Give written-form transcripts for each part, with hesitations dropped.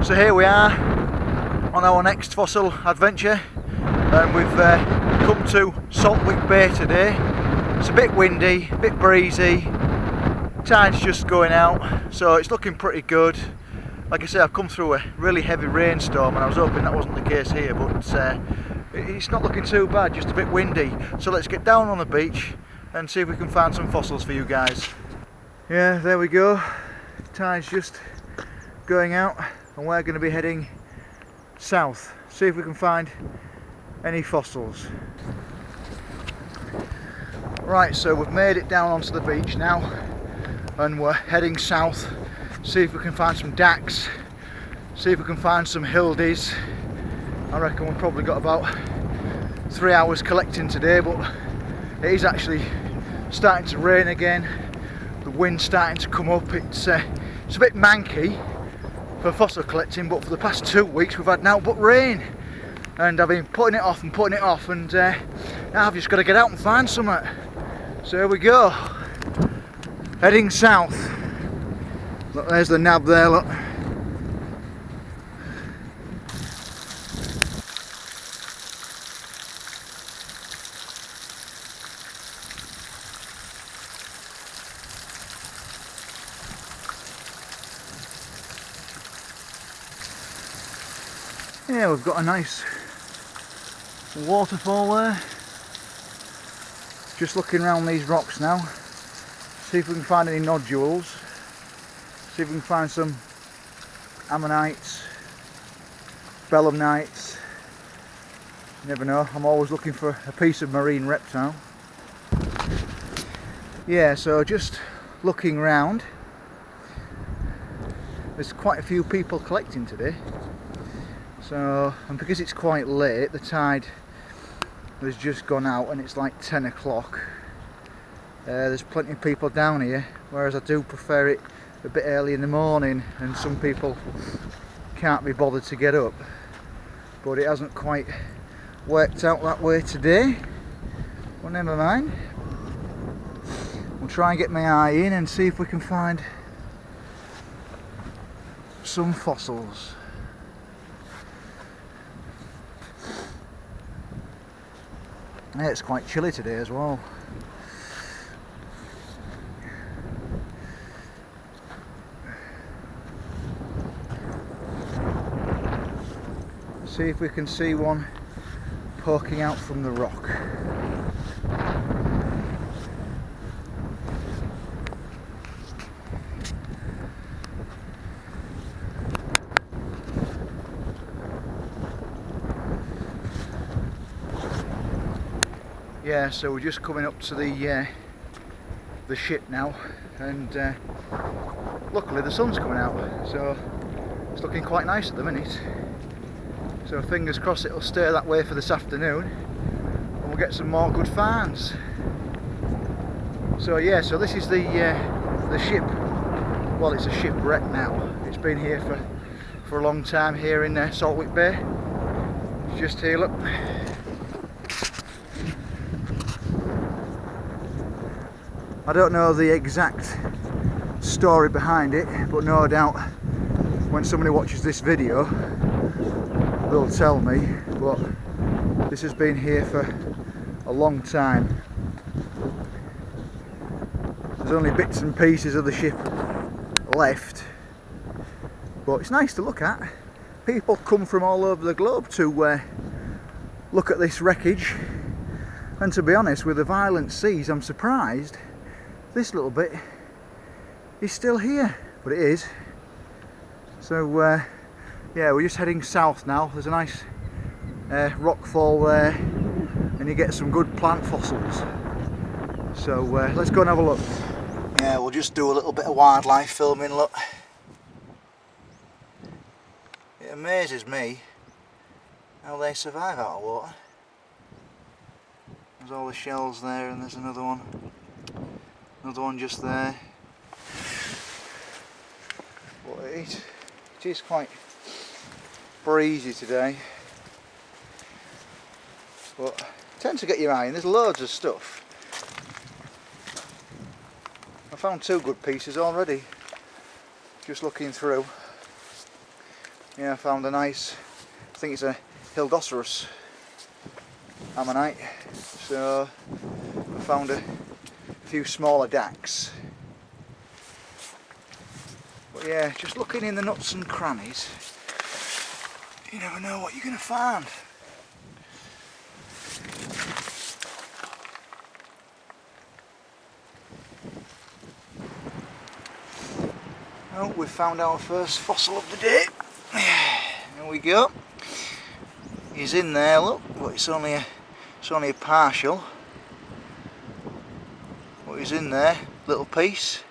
So here we are on our next fossil adventure, and we've come to Saltwick Bay today. It's a bit windy, a bit breezy, tide's just going out, so it's looking pretty good. Like I say, I've come through a really heavy rainstorm and I was hoping that wasn't the case here, but it's not looking too bad, just a bit windy. So let's get down on the beach and see if we can find some fossils for you guys. Yeah, there we go. Tide's just going out and we're going to be heading south, see if we can find any fossils. Right, so we've made it down onto the beach now and we're heading south, see if we can find some dacks, see if we can find some hildies. I reckon we've probably got about 3 hours collecting today, but it is actually starting to rain again. The wind's starting to come up. It's a bit manky for fossil collecting, but for the past 2 weeks we've had nothing but rain, and I've been putting it off, and now I've just got to get out and find something. So here we go, heading south. Look, there's the nab there, look. Yeah, we've got a nice waterfall there. Just looking around these rocks now, see if we can find any nodules, see if we can find some ammonites, belemnites. You never know, I'm always looking for a piece of marine reptile. Yeah, so just looking around, there's quite a few people collecting today. So, and because it's quite late, the tide has just gone out and it's like 10 o'clock. There's plenty of people down here, whereas I do prefer it a bit early in the morning, and some people can't be bothered to get up. But it hasn't quite worked out that way today. Well, never mind. We'll try and get my eye in and see if we can find some fossils. Yeah, it's quite chilly today as well. See if we can see one poking out from the rock. Yeah, so we're just coming up to the ship now, and luckily the sun's coming out, so it's looking quite nice at the minute. So fingers crossed it'll stay that way for this afternoon, and we'll get some more good finds. So yeah, so this is the ship. Well, it's a shipwreck now. It's been here for a long time here in Saltwick Bay. It's just here, look. I don't know the exact story behind it, but no doubt when somebody watches this video they'll tell me. But this has been here for a long time. There's only bits and pieces of the ship left, but it's nice to look at. People come from all over the globe to look at this wreckage, and to be honest, with the violent seas, I'm surprised this little bit is still here, but it is. So yeah, we're just heading south now. There's a nice rock fall there, and you get some good plant fossils. So let's go and have a look. Yeah, we'll just do a little bit of wildlife filming, look. It amazes me how they survive out of water. There's all the shells there, and there's another one. Another one just there. But it is quite breezy today. But it tends to get your eye in. There's loads of stuff. I found 2 good pieces already, just looking through. Yeah, I found a nice, I think it's a hazardous ammonite. So I found a few smaller dacks. But yeah, just looking in the nuts and crannies, you never know what you're going to find. Oh, we've found our first fossil of the day. Here we go. He's in there, look, but it's only a partial. But he's in there, little piece.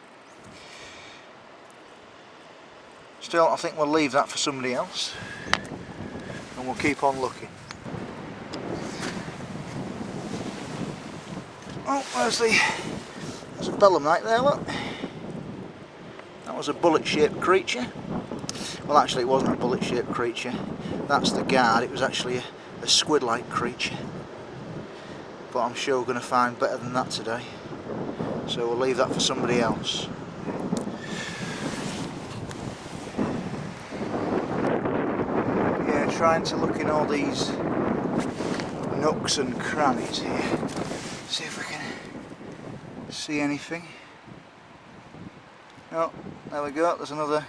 Still, I think we'll leave that for somebody else, and we'll keep on looking. Oh, there's a belemnite there, look. That was a bullet-shaped creature. Well, actually, it wasn't a bullet-shaped creature. That's the guard. It was actually a squid-like creature. But I'm sure we're going to find better than that today. So we'll leave that for somebody else. Yeah, trying to look in all these nooks and crannies here. See if we can see anything. Oh, there we go. There's another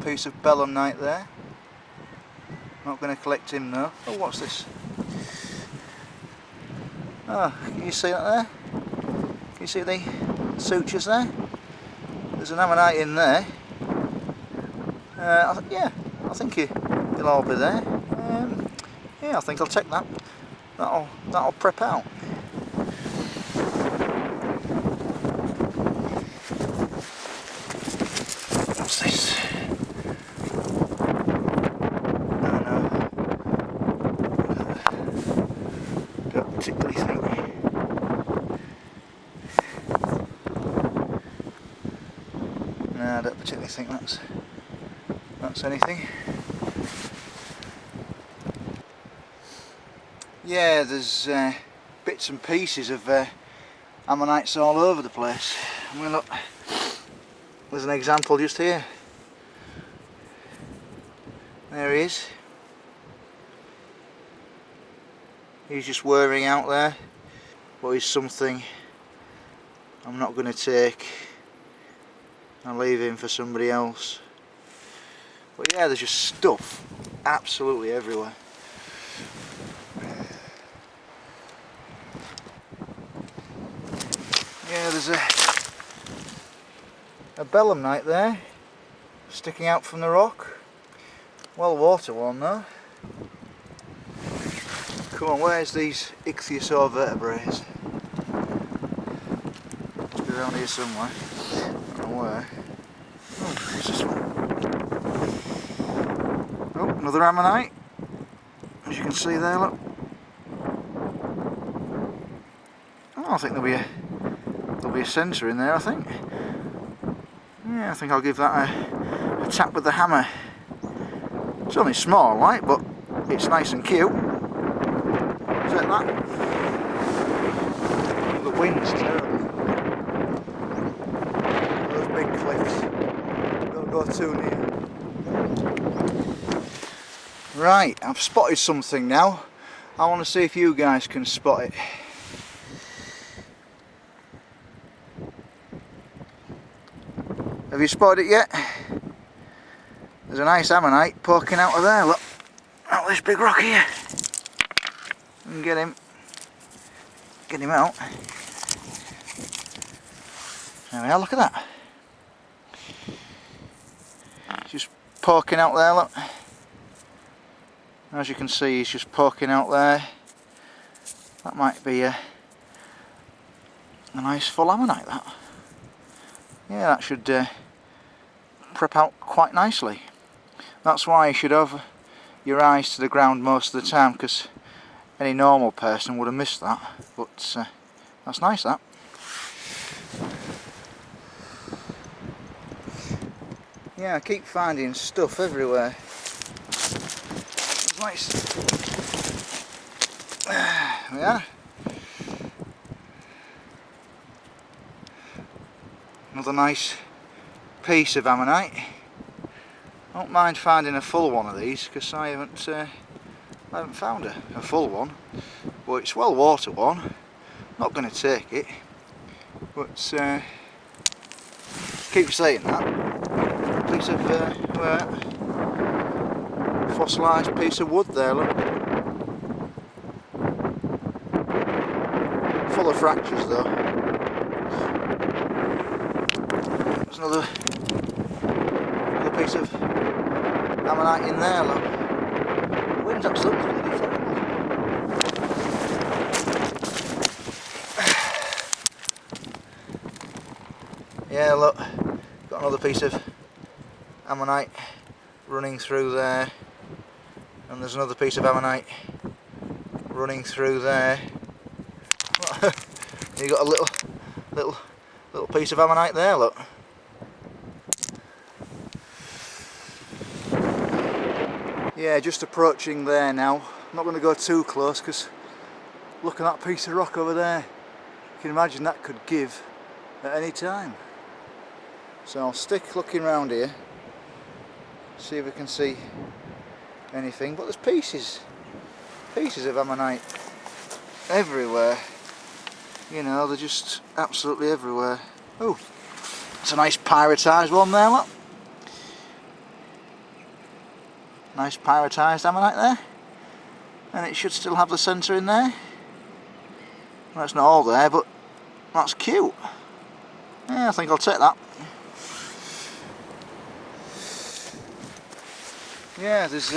piece of belemnite there. Not going to collect him though. Oh, what's this? Oh, can you see that there? Can you see the sutures there? There's an ammonite in there. Yeah, I think he'll all be there. Yeah, I think I'll take that. That'll prep out. What's this? Don't particularly think. No, I don't particularly think that's anything. Yeah, there's bits and pieces of ammonites all over the place. I mean, look, there's an example just here. There he is. He's just wearing out there, but he's something I'm not going to take. I'll leave him for somebody else. But yeah, there's just stuff absolutely everywhere. Yeah, there's a belemnite there, sticking out from the rock. Well water worn though. Come on, where's these ichthyosaur vertebrae? Must be around here somewhere. I don't know where. Oh, what's this one? Oh, another ammonite. As you can see there, look. Oh, I think there'll be a sensor in there, I think. Yeah, I think I'll give that a tap with the hammer. It's only small, like, but it's nice and cute. Is that? The wind's terrible. Those big cliffs. Don't go too near. Right, I've spotted something now. I want to see if you guys can spot it. Have you spotted it yet? There's a nice ammonite poking out of there, look. Out of this big rock here. And get him out. There we are, look at that. Just poking out there, look. As you can see, he's just poking out there. That might be a nice full ammonite, that. Yeah, that should prep out quite nicely. That's why you should have your eyes to the ground most of the time, because any normal person would have missed that. But that's nice, that. Yeah, I keep finding stuff everywhere. It's nice. There we are. Another nice piece of ammonite. I don't mind finding a full one of these because I haven't found a full one, but it's well water worn. Not going to take it, but keep saying that. Piece of fossilised piece of wood there, look. Full of fractures though. There's another piece of ammonite in there, look. The wind's absolutely bloody terrible. Yeah, look, got another piece of ammonite running through there, and there's another piece of ammonite running through there. You got a little piece of ammonite there, look. Yeah, just approaching there now. I'm not going to go too close because look at that piece of rock over there. You can imagine that could give at any time. So I'll stick looking around here, see if we can see anything. But there's pieces of ammonite everywhere. You know, they're just absolutely everywhere. Oh, it's a nice pyrotised one there, look. Nice pyrotised ammonite there. And it should still have the centre in there. Well, it's not all there, but that's cute. Yeah, I think I'll take that. Yeah, there's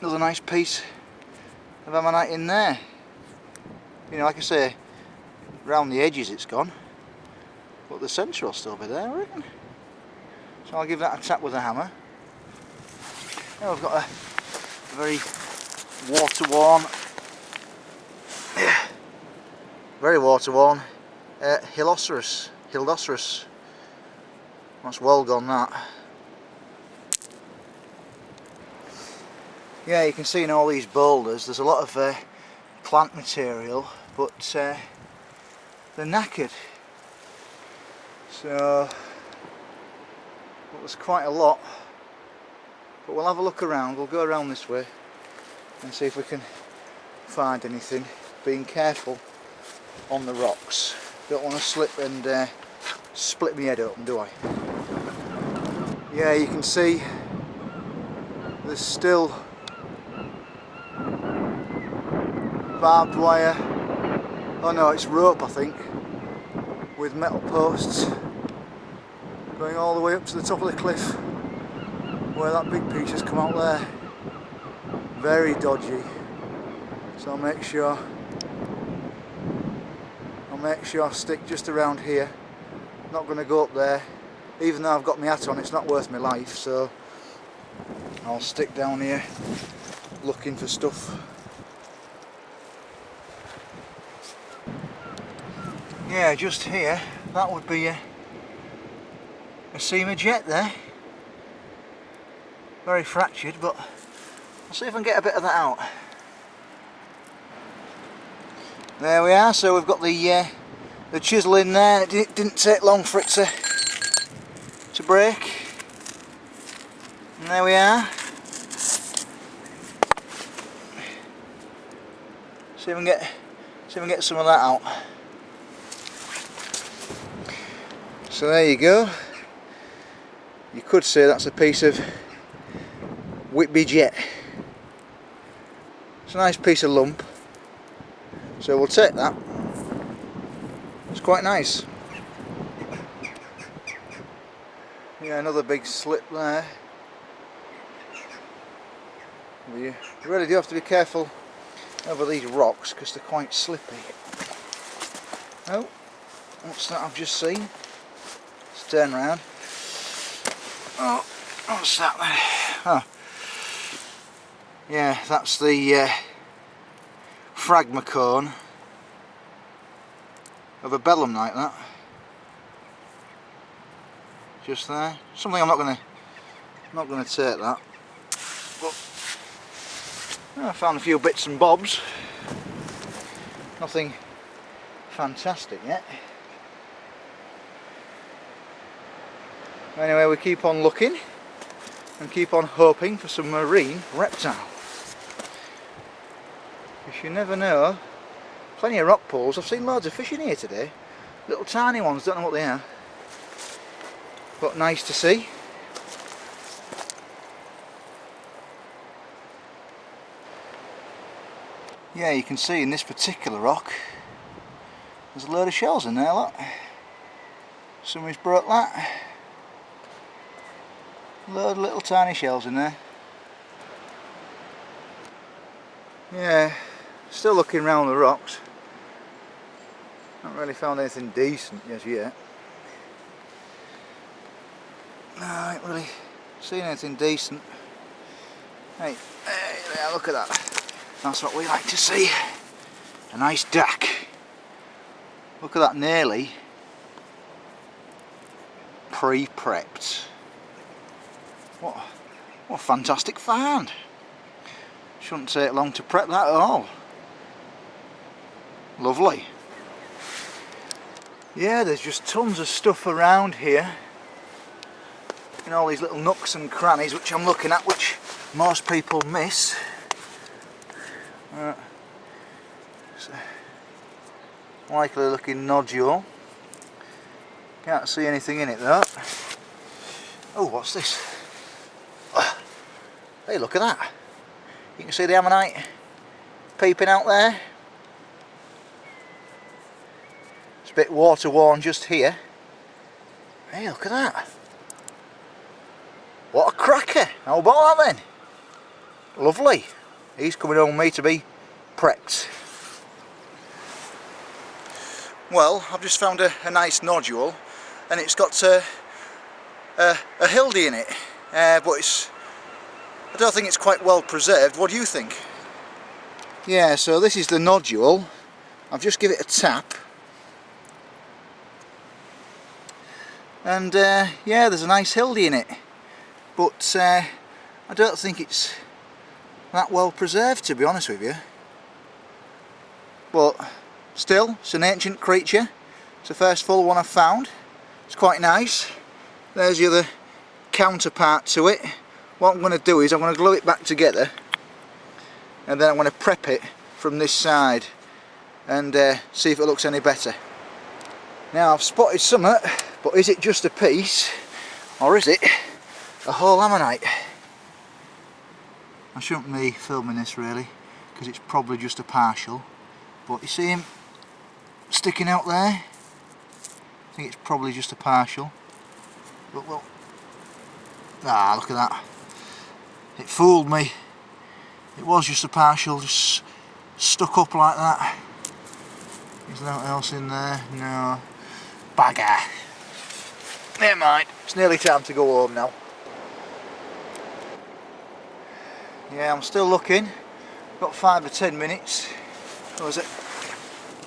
another nice piece of ammonite in there. You know, like I say, round the edges it's gone, but the centre will still be there, I reckon. So I'll give that a tap with a hammer. Now we've got a very water-worn, very water-worn Hildoceras. That's well gone, that. Yeah, you can see in all these boulders there's a lot of plant material, but they're knackered. So well, there's quite a lot, but we'll have a look around. We'll go around this way and see if we can find anything, being careful on the rocks. Don't want to slip and split my head open, do I? Yeah, you can see there's still barbed wire. Oh no, it's rope, I think, with metal posts going all the way up to the top of the cliff where that big piece has come out there. Very dodgy. So I'll make sure I stick just around here. Not going to go up there. Even though I've got my hat on, it's not worth my life, so I'll stick down here looking for stuff. Yeah, just here, that would be a seam of jet there. Very fractured, but I'll see if I can get a bit of that out. There we are, so we've got the chisel in there. It didn't take long for it to break. And there we are. See if we can get some of that out. So there you go. You could say that's a piece of Whitby jet. It's a nice piece of lump. So we'll take that. It's quite nice. Yeah, another big slip there. You really do have to be careful over these rocks because they're quite slippy. Oh, what's that I've just seen? Let's turn round. Oh, what's that there? Oh. Yeah, that's the fragma cone of a belemnite, that. Just there. Something I'm not gonna take that. But I found a few bits and bobs. Nothing fantastic yet. Anyway, we keep on looking. and keep on hoping for some marine reptile. Because you never know. Plenty of rock pools. I've seen loads of fish in here today. Little tiny ones, don't know what they are. But nice to see. Yeah, you can see in this particular rock there's a load of shells in there, look. Somebody's broke that. Load of little tiny shells in there. Yeah, still looking around the rocks. Not really found anything decent as yet. No, I ain't really seen anything decent. Hey, there, look at that. That's what we like to see. A nice duck. Look at that, nearly pre-prepped. What a fantastic find. Shouldn't take long to prep that at all. Lovely. Yeah, there's just tons of stuff around here. In all these little nooks and crannies which I'm looking at, which most people miss. It's a likely looking nodule. Can't see anything in it though. Oh, what's this? Hey, look at that. You can see the ammonite peeping out there. It's a bit water worn just here. Hey, look at that. What a cracker. How about that then? Lovely. He's coming home with me to be prepped. Well, I've just found a nice nodule, and it's got a hildy in it, but I don't think it's quite well preserved. What do you think? Yeah, so this is the nodule. I've just given it a tap, and yeah, there's a nice hildy in it, but I don't think it's that well preserved, to be honest with you. But still, it's an ancient creature. It's the first full one I've found. It's quite nice. There's the other counterpart to it. What I'm going to do is I'm going to glue it back together, and then I'm going to prep it from this side and see if it looks any better. Now, I've spotted something, but is it just a piece or is it a whole ammonite? I shouldn't be filming this really, because it's probably just a partial, but you see him sticking out there? I think it's probably just a partial, but well, look at that. It fooled me. It was just a partial, just stuck up like that. Is there anything else in there? No. Bagger. Never mind. It's nearly time to go home now. Yeah, I'm still looking. Got 5 or 10 minutes. What was it?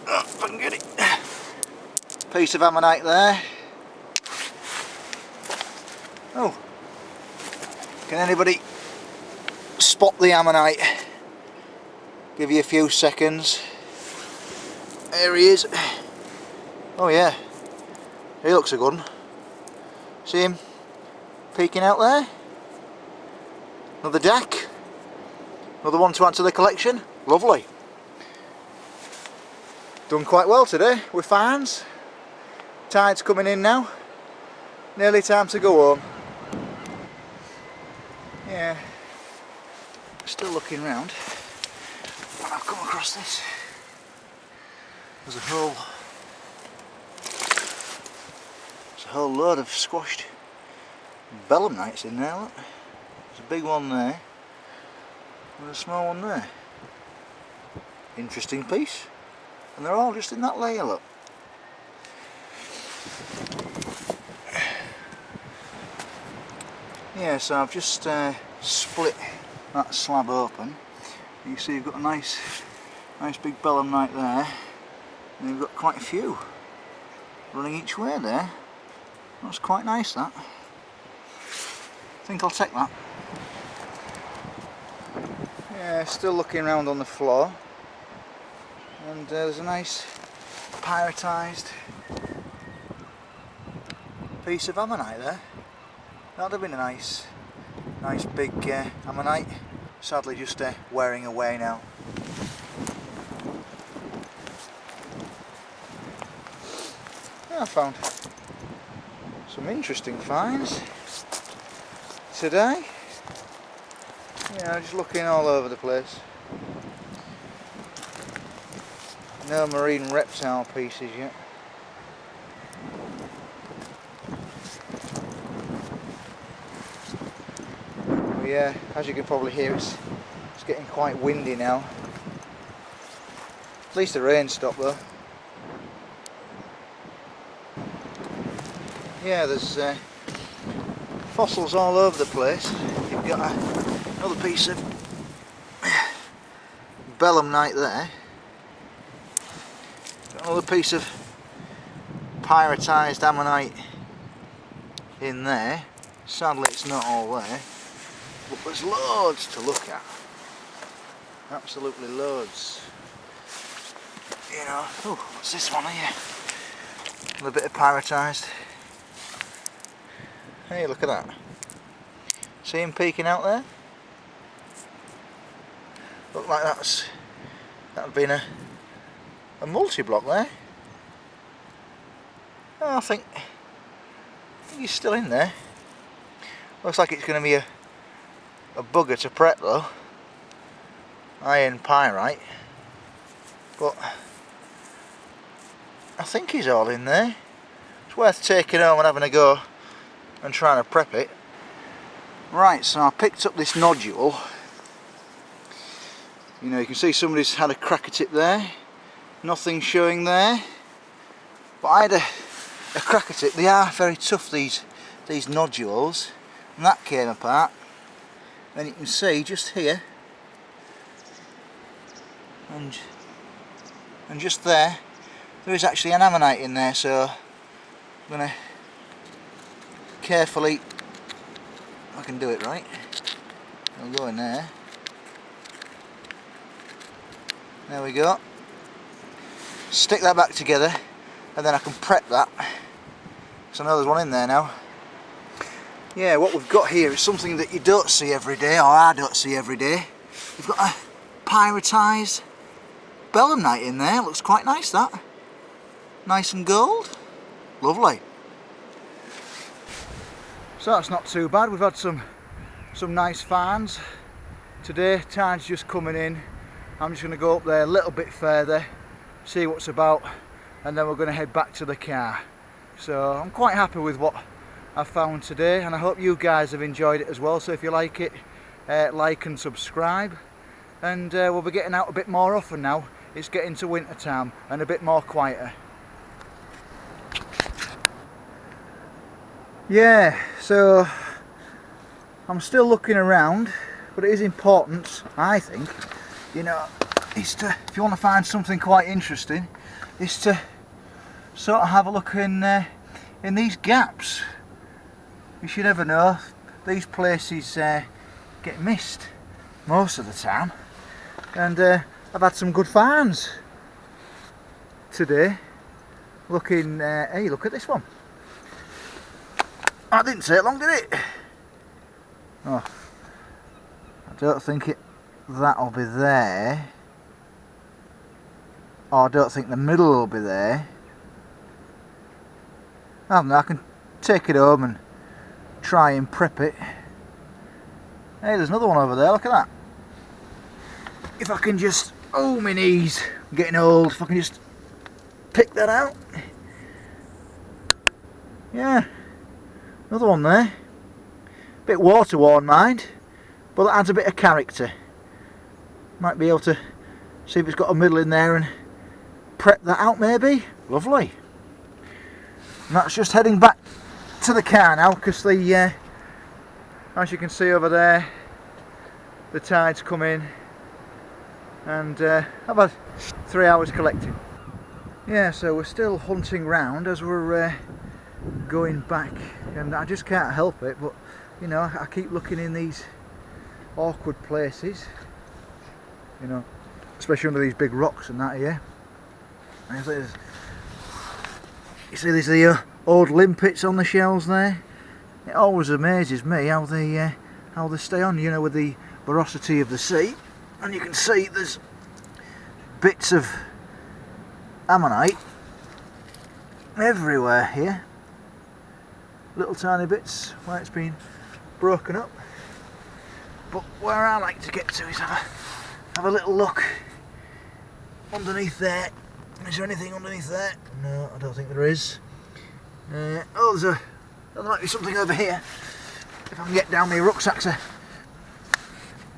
Oh, if I can get it. Piece of ammonite there. Oh. Can anybody spot the ammonite? Give you a few seconds. There he is. Oh yeah. He looks a good one. See him peeking out there? Another duck. Another one to add to the collection. Lovely. Done quite well today with finds. Tide's coming in now. Nearly time to go home. Yeah. Still looking round. I've come across this. There's a whole load of squashed belemnites in there, look. There's a big one there. There's a small one there. Interesting piece. And they're all just in that layer, look. Yeah, so I've just split that slab open. You see you've got a nice big belemnite there. And you've got quite a few running each way there. That's quite nice, that. I think I'll take that. Yeah, still looking around on the floor, and there's a nice pyrotised piece of ammonite there. That'd have been a nice Nice big ammonite, sadly just wearing away now. I found some interesting finds today. Yeah, just looking all over the place. No marine reptile pieces yet. But yeah, as you can probably hear, it's getting quite windy now. At least the rain stopped though. Yeah, there's fossils all over the place. You've got another piece of belemnite there. Got another piece of pyritised ammonite in there. Sadly it's not all there, but there's loads to look at. Absolutely loads. You know, oh, what's this one here? A little bit of pyritised. Hey, look at that. See him peeking out there? Look like that'd been a multi-block there. Oh, I think he's still in there. Looks like it's going to be a bugger to prep though. Iron pyrite. But I think he's all in there. It's worth taking home and having a go and trying to prep it. Right, so I picked up this nodule. You know, you can see somebody's had a crack at it there. Nothing showing there. But I had a crack at it. They are very tough, these nodules. And that came apart. And you can see just here and just there is actually an ammonite in there, so I'm going to carefully, if I can do it right, I'll go in there. There we go. Stick that back together and then I can prep that, because I know there's one in there now. Yeah, what we've got here is something that you don't see every day, or I don't see every day. We've got a pyritised belemnite in there. Looks quite nice, that. Nice and gold. Lovely. So that's not too bad. We've had some nice finds today. Tide's just coming in. I'm just going to go up there a little bit further, see what's about, and then we're going to head back to the car. So I'm quite happy with what I've found today, and I hope you guys have enjoyed it as well. So if you like it, like and subscribe, and we'll be getting out a bit more often now. It's getting to winter time and a bit more quieter. Yeah, so I'm still looking around, but it is important, I think, you know, is to, if you want to find something quite interesting, is to sort of have a look in these gaps. You should never know, these places get missed most of the time, and I've had some good finds today. Looking, hey, look at this one. That didn't take long, did it? Oh, I don't think that'll be there. Oh, I don't think the middle will be there. I don't know, I can take it home and try and prep it. Hey, there's another one over there, look at that. If I can just, oh my knees, I'm getting old, if I can just pick that out. Yeah, another one there. Bit water worn, mind, but that adds a bit of character. Might be able to see if it's got a middle in there and prep that out maybe. Lovely. And that's just heading back to the car now, because the as you can see over there, the tide's come in, and I've had 3 hours collecting. Yeah, so we're still hunting round as we're going back, and I just can't help it, but you know, I keep looking in these awkward places, you know, especially under these big rocks and that here. And you see there's the old limpets on the shells there. It always amazes me how they how they stay on, you know, with the porosity of the sea. And you can see there's bits of ammonite everywhere here, little tiny bits where it's been broken up. But where I like to get to is have a little look underneath there. Is there anything underneath there? No, I don't think there is. Oh, there might be something over here. If I can get down, my rucksack's a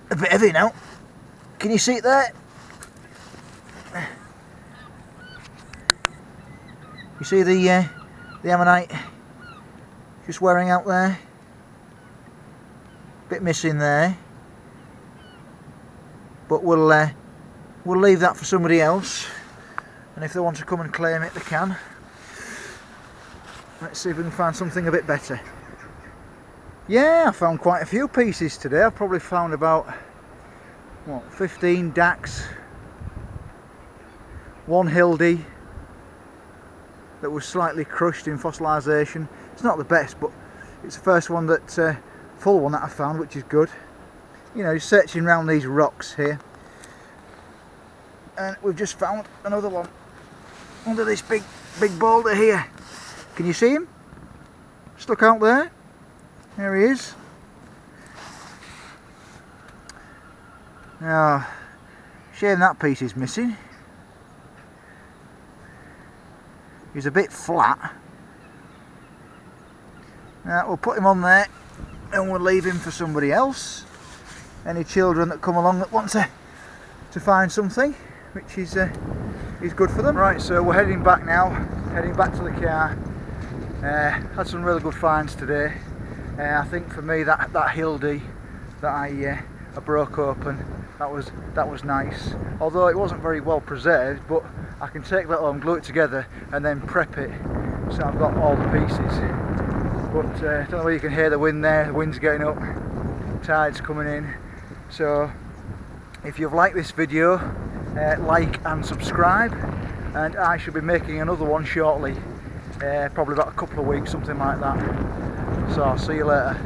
bit heavy now. Can you see it there? You see the ammonite just wearing out there? Bit missing there. But we'll leave that for somebody else. And if they want to come and claim it, they can. Let's see if we can find something a bit better. Yeah, I found quite a few pieces today. I've probably found about, what, 15 dacks, one hildy that was slightly crushed in fossilisation. It's not the best, but it's the first one that, full one that I found, which is good. You know, searching around these rocks here. And we've just found another one under this big boulder here. Can you see him? Stuck out there. There he is. Now, shame that piece is missing. He's a bit flat. Now, we'll put him on there and we'll leave him for somebody else. Any children that come along that want to find something, which is good for them. Right, so we're heading back now, heading back to the car. Had some really good finds today. I think for me that hildy that I broke open, that was nice. Although it wasn't very well preserved, but I can take that home, glue it together, and then prep it so I've got all the pieces. But I don't know whether you can hear the wind there. The wind's getting up, tide's coming in. So if you've liked this video, like and subscribe, and I should be making another one shortly, probably about a couple of weeks, something like that. So I'll see you later.